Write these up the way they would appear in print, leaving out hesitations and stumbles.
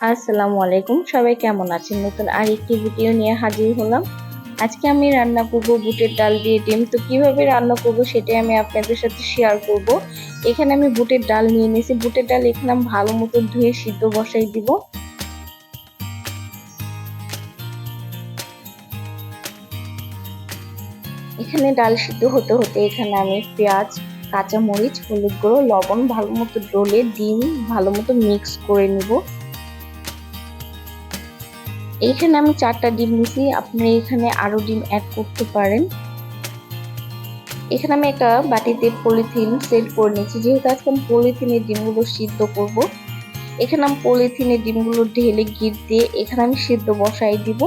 আসসালামু আলাইকুম, সবাই কেমন আছেন? নতুন আরেকটি ভিডিও নিয়ে হাজির হলাম। আজকে আমি রান্না করব বুটের ডাল দিয়ে ডিম। তো কিভাবে রান্না করব সেটাই আমি আপনাদের সাথে শেয়ার করব। এখানে আমি বুটের ডাল নিয়ে নিয়েছি। বুটের ডাল এখানে আমি ভালো মতো ধুয়ে সিদ্ধ বসাই দিব। এখানে ডাল সিদ্ধ হতে হতে এখানে আমি পেঁয়াজ, কাঁচামরিচ, হলুদ গুঁড়ো, লবণ ভালো মতো ডলে ডিম ভালো মতো মিক্স করে নিব। এইখানে আমি 4টা ডিম নিছি, আপনারা এখানে আরো ডিম অ্যাড করতে পারেন। এখানে আমি একটা বাটিতে পলিথিন সেট করে নিচ্ছি, যেহেতু আজকে আমি পলিথিনের ডিমগুলো সিদ্ধ করব। এখানে আমি পলিথিনের ডিমগুলো ঢেলে গিট দিয়ে এখানে আমি সিদ্ধ বসাই দিব।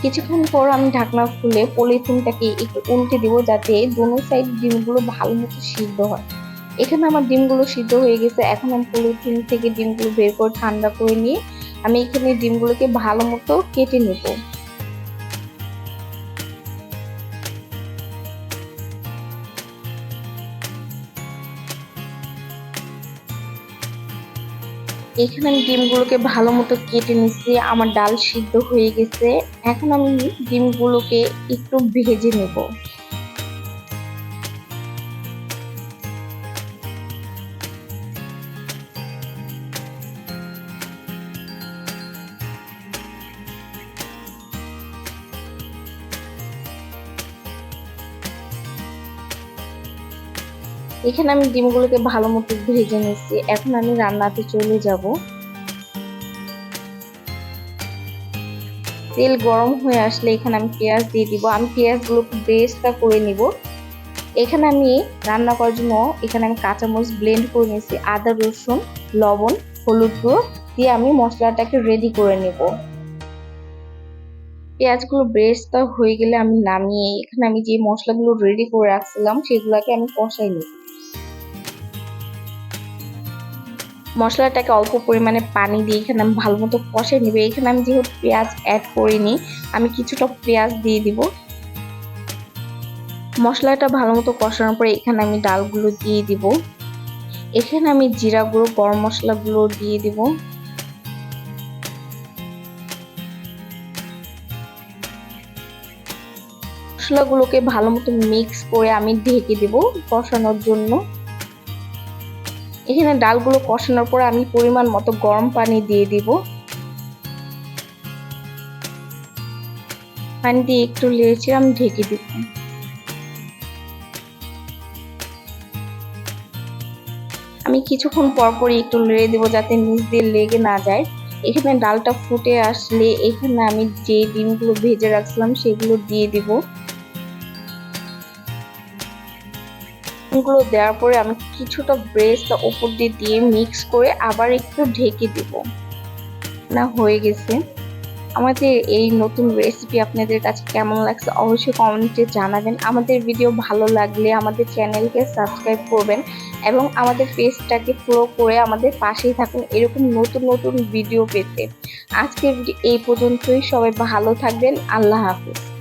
কিছুক্ষণ পর আমি ঢাকনা খুলে পলিথিনটাকে একটু উল্টে দিব, যাতে দোনো সাইড ডিমগুলো ভালো মতো সিদ্ধ হয়। এখানে আমার ডিমগুলো সিদ্ধ হয়ে গেছে। এখন আমি পলিথিন থেকে ডিমগুলো বের করে ঠান্ডা করে নিয়ে আমি এখানে ডিমগুলোকে ভালো মতো কেটে নেব। এখানে আমি ডিমগুলোকে ভালো মতো কেটে নিচ্ছি। আমার ডাল সিদ্ধ হয়ে গেছে। এখন আমি ডিমগুলোকে একটু ভেজে নেব। এখানে আমি ডিমগুলোকে ভালো মতো ভেজে নিচ্ছি। এখন আমি রান্নাতে চলে যাব। তেল গরম হয়ে আসলে এখানে আমি পেঁয়াজ দিয়ে দিব। আমি পেঁয়াজগুলোকে বেরেস্তা করে নিব। এখানে আমি রান্না করার জন্য এখানে আমি কাঁচামরিচ ব্লেন্ড করে নিয়েছি, আদা, রসুন, লবণ, হলুদ গুঁড়ো দিয়ে আমি মশলাটাকে রেডি করে নেব। পেঁয়াজগুলো বেরেস্তা হয়ে গেলে আমি নামিয়ে এখানে আমি যে মশলাগুলো রেডি করে রাখছিলাম সেগুলোকে আমি কষাই নিব। মশলাটাকে অল্প পরিমাণে পানি দিয়ে এখানে আমি ভালো মতো কষাই নিব। এখানে আমি যেহেতু পেঁয়াজ অ্যাড করিনি, আমি কিছুটা পেঁয়াজ দিয়ে দিব। মশলাটা ভালো মতো কষানোর পরে এখানে আমি ডালগুলো দিয়ে দিব। এখানে আমি জিরা গুঁড়ো, গরম মশলাগুলো দিয়ে দিব। মশলাগুলোকে ভালো মতো মিক্স করে আমি ঢেকে দেব কষানোর জন্য। এখানে ডালগুলো কষানোর পর আমি পরিমাণ মতো গরম পানি দিয়ে দিব। পানি দিয়ে একটু নেড়ে আমি ঢেকে দিব। আমি কিছুক্ষণ পর পরই একটু নেড়ে দিব, যাতে নিচ দিয়ে লেগে না যায়। এখানে ডালটা ফুটে আসলে এখানে আমি যে ডিমগুলো ভেজে রাখছিলাম সেগুলো দিয়ে দিব। ডিমগুলো দেওয়ার পরে আমি কিছুটা ব্রেস্ট উপর দিয়ে দিয়ে মিক্স করে আবার একটু ঢেকে দিব। না হয়ে গেছে। আমাদের এই নতুন রেসিপি আপনাদের কাছে কেমন লাগছে অবশ্যই কমেন্টে জানাবেন। আমাদের ভিডিও ভালো লাগলে আমাদের চ্যানেলকে সাবস্ক্রাইব করবেন এবং আমাদের পেজটাকে ফলো করে আমাদের পাশেই থাকুন এরকম নতুন নতুন ভিডিও পেতে। আজকের ভিডিও এই পর্যন্তই। সবাই ভালো থাকবেন। আল্লাহ হাফেজ।